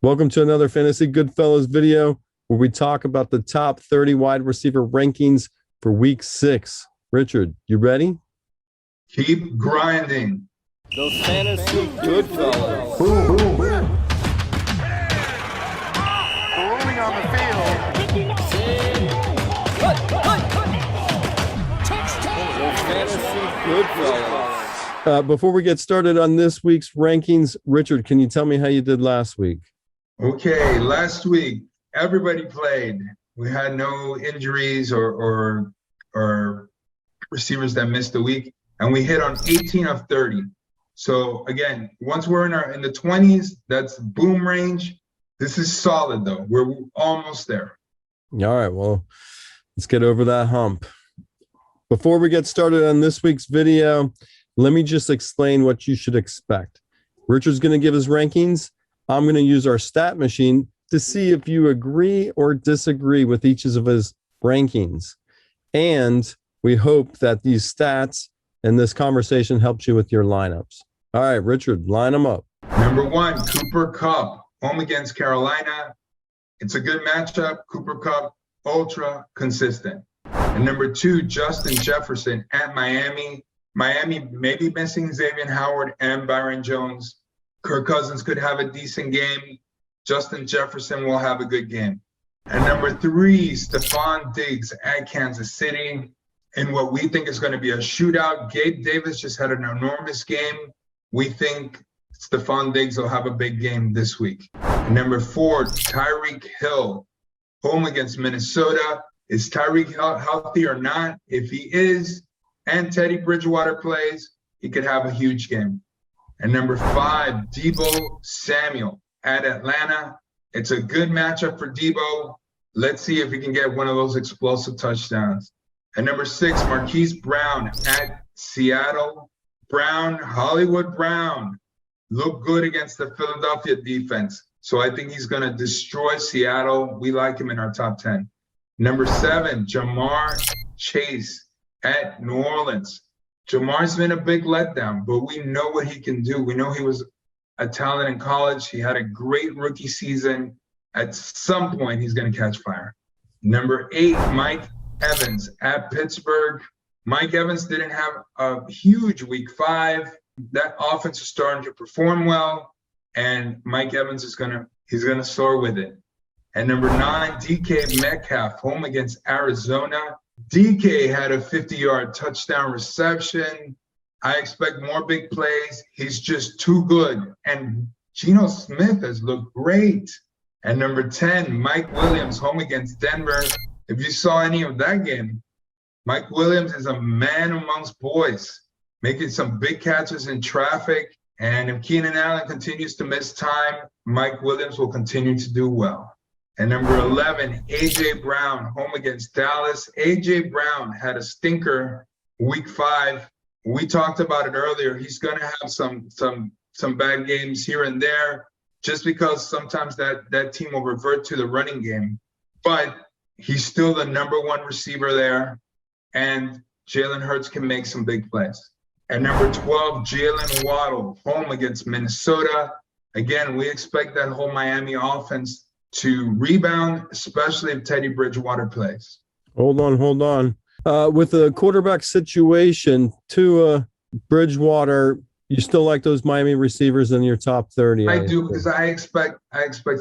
Welcome to another Fantasy Goodfellas video where we talk about the top 30 wide receiver rankings for week 6. Richard, you ready? Keep grinding. The Fantasy Goodfellas. Boom, boom, boom. Rolling on the field. The Fantasy Goodfellas. Before we get started on this week's rankings, Richard, can you tell me how you did last week? Okay, last week, everybody played. We had no injuries or receivers that missed the week, and we hit on 18 of 30. So again, once we're in the 20s, that's boom range. This is solid though. We're almost there. All right, well, let's get over that hump. Before we get started on this week's video, let me just explain what you should expect. Richard's going to give his rankings. I'm going to use our stat machine to see if you agree or disagree with each of his rankings. And we hope that these stats and this conversation helps you with your lineups. All right, Richard, line them up. Number 1, Cooper Kupp, home against Carolina. It's a good matchup. Cooper Kupp, ultra consistent. And number 2, Justin Jefferson at Miami. Miami may be missing Xavier Howard and Byron Jones. Kirk Cousins could have a decent game. Justin Jefferson will have a good game. And number 3, Stephon Diggs at Kansas City. In what we think is going to be a shootout, Gabe Davis just had an enormous game. We think Stephon Diggs will have a big game this week. And number 4, Tyreek Hill, home against Minnesota. Is Tyreek healthy or not? If he is, and Teddy Bridgewater plays, he could have a huge game. And number 5, Deebo Samuel at Atlanta. It's a good matchup for Deebo. Let's see if he can get one of those explosive touchdowns. And number 6, Marquise Brown at Seattle. Hollywood Brown, looked good against the Philadelphia defense. So I think he's going to destroy Seattle. We like him in our top 10. Number 7, Jamar Chase at New Orleans. Jamar's been a big letdown, but we know what he can do. We know he was a talent in college. He had a great rookie season. At some point, he's going to catch fire. Number 8, Mike Evans at Pittsburgh. Mike Evans didn't have a huge week 5. That offense is starting to perform well, and Mike Evans is he's gonna soar with it. And number 9, DK Metcalf, home against Arizona. DK had a 50-yard touchdown reception. I expect more big plays. He's just too good. And Geno Smith has looked great. And number 10, Mike Williams, home against Denver. If you saw any of that game, Mike Williams is a man amongst boys, making some big catches in traffic. And if Keenan Allen continues to miss time, Mike Williams will continue to do well. And number 11, A.J. Brown, home against Dallas. A.J. Brown had a stinker week 5. We talked about it earlier. He's going to have some bad games here and there just because sometimes that team will revert to the running game. But he's still the number 1 receiver there, and Jalen Hurts can make some big plays. And number 12, Jalen Waddle, home against Minnesota. Again, we expect that whole Miami offense to rebound, especially if Teddy Bridgewater plays. Hold on. With the quarterback situation, Tua, Bridgewater, you still like those Miami receivers in your top 30? I do, because I expect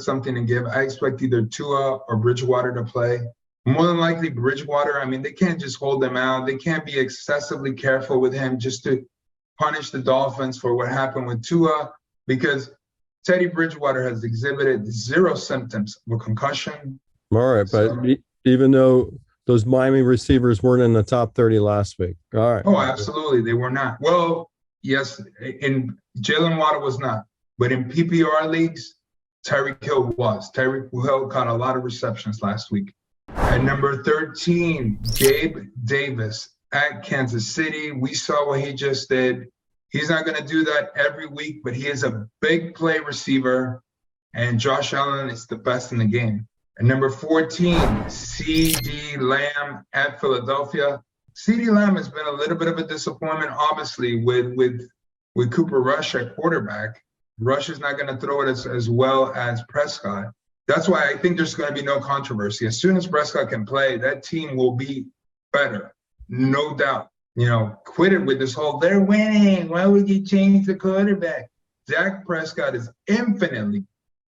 something to give. I expect either Tua or Bridgewater to play. More than likely Bridgewater. I mean, they can't just hold him out. They can't be excessively careful with him just to punish the Dolphins for what happened with Tua, because Teddy Bridgewater has exhibited 0 symptoms of a concussion. All right, but even though those Miami receivers weren't in the top 30 last week. All right. Oh, absolutely. They were not. Well, yes, in Jalen Waddle was not. But in PPR leagues, Tyreek Hill was. Tyreek Hill caught a lot of receptions last week. At number 13, Gabe Davis at Kansas City. We saw what he just did. He's not going to do that every week, but he is a big play receiver, and Josh Allen is the best in the game. And number 14, CeeDee Lamb at Philadelphia. CeeDee Lamb has been a little bit of a disappointment, obviously, with Cooper Rush at quarterback. Rush is not going to throw it as well as Prescott. That's why I think there's going to be no controversy. As soon as Prescott can play, that team will be better, no doubt. You know, quit it with this whole, they're winning, why would you change the quarterback? Dak Prescott is infinitely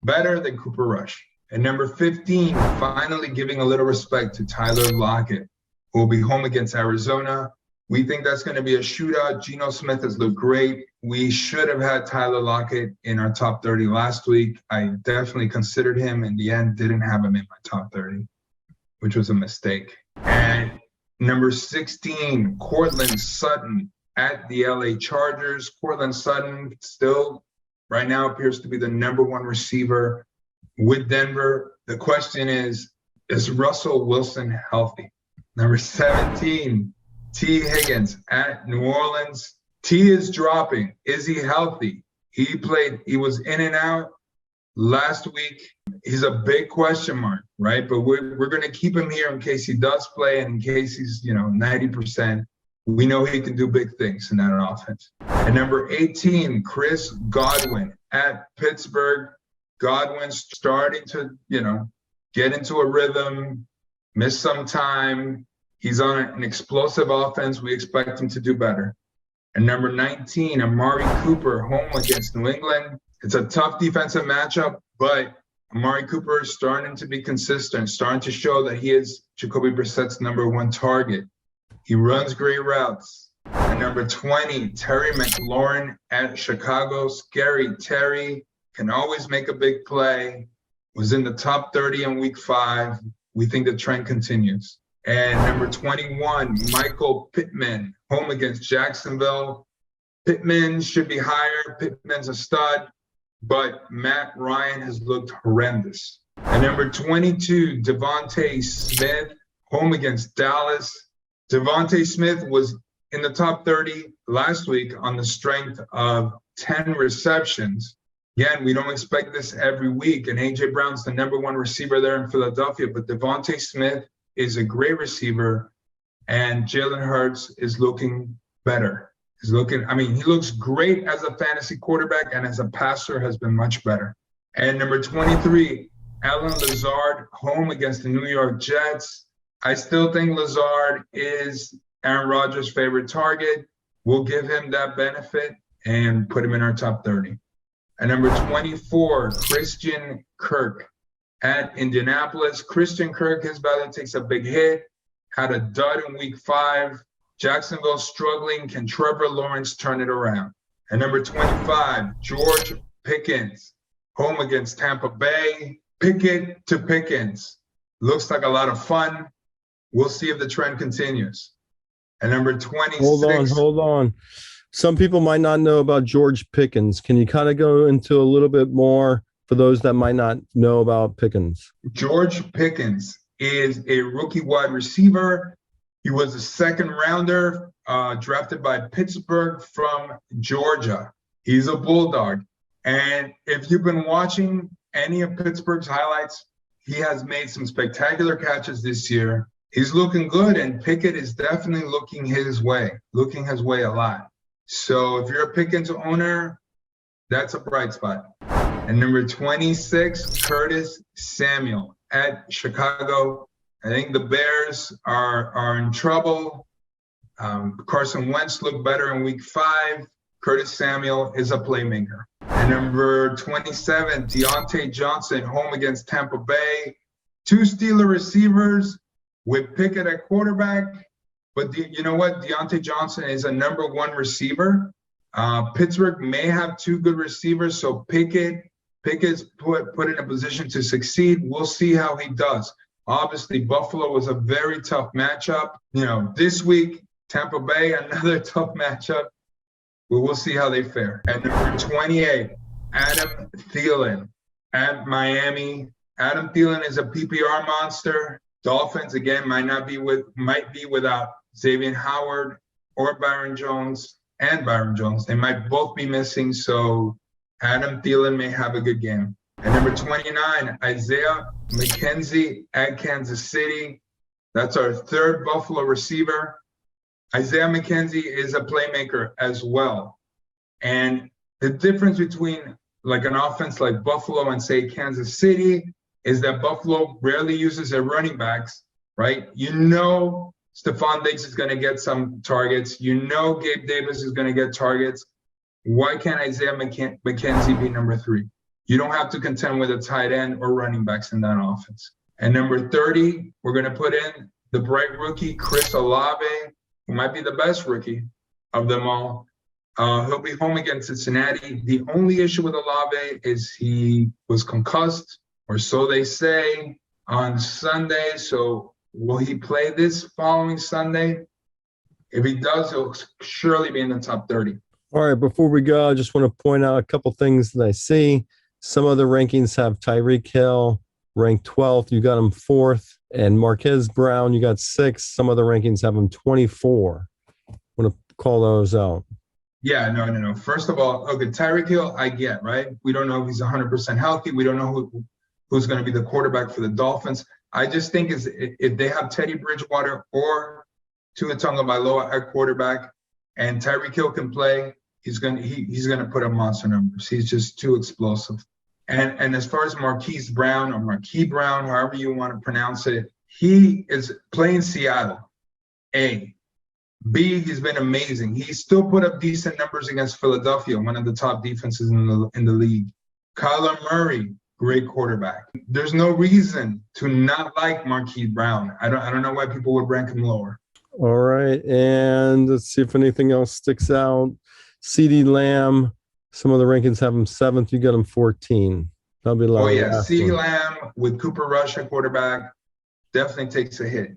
better than Cooper Rush. And number 15, finally giving a little respect to Tyler Lockett, who will be home against Arizona. We think that's going to be a shootout. Geno Smith has looked great. We should have had Tyler Lockett in our top 30 last week. I definitely considered him. In the end, didn't have him in my top 30, which was a mistake. And number 16, Cortland Sutton at the LA Chargers. Cortland Sutton still right now appears to be the number one receiver with Denver. The question is Russell Wilson healthy? Number 17, T. Higgins at New Orleans. T is dropping. Is he healthy? He was in and out last week. He's a big question mark, right? But we're going to keep him here in case he does play, and in case he's, 90%. We know he can do big things in that offense. And number 18, Chris Godwin at Pittsburgh. Godwin's starting to, get into a rhythm, miss some time. He's on an explosive offense. We expect him to do better. And number 19, Amari Cooper, home against New England. It's a tough defensive matchup, but Amari Cooper is starting to be consistent, starting to show that he is Jacoby Brissett's number one target. He runs great routes. And number 20, Terry McLaurin at Chicago. Scary Terry can always make a big play. Was in the top 30 in week 5. We think the trend continues. And number 21, Michael Pittman, home against Jacksonville. Pittman should be higher. Pittman's a stud, but Matt Ryan has looked horrendous. And number 22, Devontae Smith, home against Dallas. Devontae Smith was in the top 30 last week on the strength of 10 receptions. Again, we don't expect this every week, and A.J. Brown's the number one receiver there in Philadelphia, but Devontae Smith is a great receiver, and Jalen Hurts is looking better. He looks great as a fantasy quarterback, and as a passer has been much better. And number 23, Allen Lazard, home against the New York Jets. I still think Lazard is Aaron Rodgers' favorite target. We'll give him that benefit and put him in our top 30. And number 24, Christian Kirk at Indianapolis. Christian Kirk, his value takes a big hit, had a dud in week 5. Jacksonville struggling. Can Trevor Lawrence turn it around? And number 25, George Pickens, home against Tampa Bay. Pickett to Pickens. Looks like a lot of fun. We'll see if the trend continues. And number 26. Hold on. Some people might not know about George Pickens. Can you kind of go into a little bit more for those that might not know about Pickens? George Pickens is a rookie wide receiver. He was a second rounder drafted by Pittsburgh from Georgia. He's a Bulldog. And if you've been watching any of Pittsburgh's highlights, he has made some spectacular catches this year. He's looking good, and Pickett is definitely looking his way a lot. So if you're a Pickens owner, that's a bright spot. And number 26, Curtis Samuel at Chicago. I think the Bears are in trouble. Carson Wentz looked better in week 5. Curtis Samuel is a playmaker. And number 27, Deontay Johnson, home against Tampa Bay. 2 Steeler receivers with Pickett at quarterback. But you know what? Deontay Johnson is a number 1 receiver. Pittsburgh may have 2 good receivers, so Pickett's put in a position to succeed. We'll see how he does. Obviously, Buffalo was a very tough matchup. This week, Tampa Bay, another tough matchup. But we'll see how they fare. And number 28, Adam Thielen at Miami. Adam Thielen is a PPR monster. Dolphins, again, might be without Xavier Howard or Byron Jones. They might both be missing, so Adam Thielen may have a good game. And number 29, Isaiah McKenzie at Kansas City. That's our 3rd Buffalo receiver. Isaiah McKenzie is a playmaker as well. And the difference between like an offense like Buffalo and say Kansas City is that Buffalo rarely uses their running backs, right? You know Stephon Diggs is going to get some targets. You know Gabe Davis is going to get targets. Why can't Isaiah McKenzie be number 3? You don't have to contend with a tight end or running backs in that offense. And number 30, we're going to put in the bright rookie, Chris Olave, who might be the best rookie of them all. He'll be home against Cincinnati. The only issue with Olave is he was concussed, or so they say, on Sunday. So will he play this following Sunday? If he does, he'll surely be in the top 30. All right, before we go, I just want to point out a couple things that I see. Some of the rankings have Tyreek Hill ranked 12th. You got him 4th. And Marquez Brown, you got 6th. Some of the rankings have him 24. I want to call those out. Yeah, no. First of all, okay, Tyreek Hill, I get, right? We don't know if he's 100% healthy. We don't know who's going to be the quarterback for the Dolphins. I just think if they have Teddy Bridgewater or Tua Tagovailoa at quarterback and Tyreek Hill can play, he's gonna put up monster numbers. He's just too explosive. And as far as Marquise Brown or Marquis Brown, however you want to pronounce it, he is playing Seattle. A. B, he's been amazing. He still put up decent numbers against Philadelphia, one of the top defenses in the league. Kyler Murray, great quarterback. There's no reason to not like Marquise Brown. I don't know why people would rank him lower. All right, and let's see if anything else sticks out. CeeDee Lamb, some of the rankings have him 7th. You got him 14. That'll be low. Oh yeah, CeeDee Lamb with Cooper Rush at quarterback definitely takes a hit.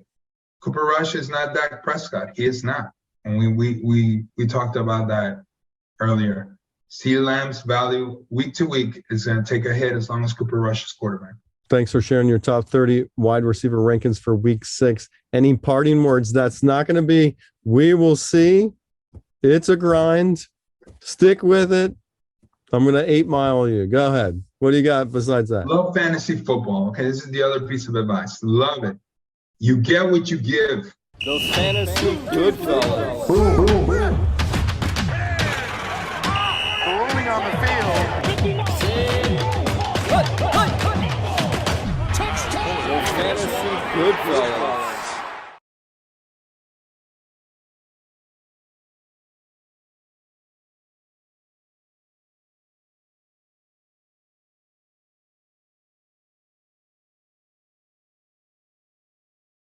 Cooper Rush is not Dak Prescott. He is not. And we talked about that earlier. CeeDee Lamb's value week to week is going to take a hit as long as Cooper Rush is quarterback. Thanks for sharing your top 30 wide receiver rankings for week 6. Any parting words? That's not going to be, we will see. It's a grind. Stick with it. I'm going to 8-mile you. Go ahead. What do you got besides that? Love fantasy football. Okay, this is the other piece of advice. Love it. You get what you give. Those fantasy good fellas. Boom, boom, boom. The ruling on the field. Those fantasy good fellas.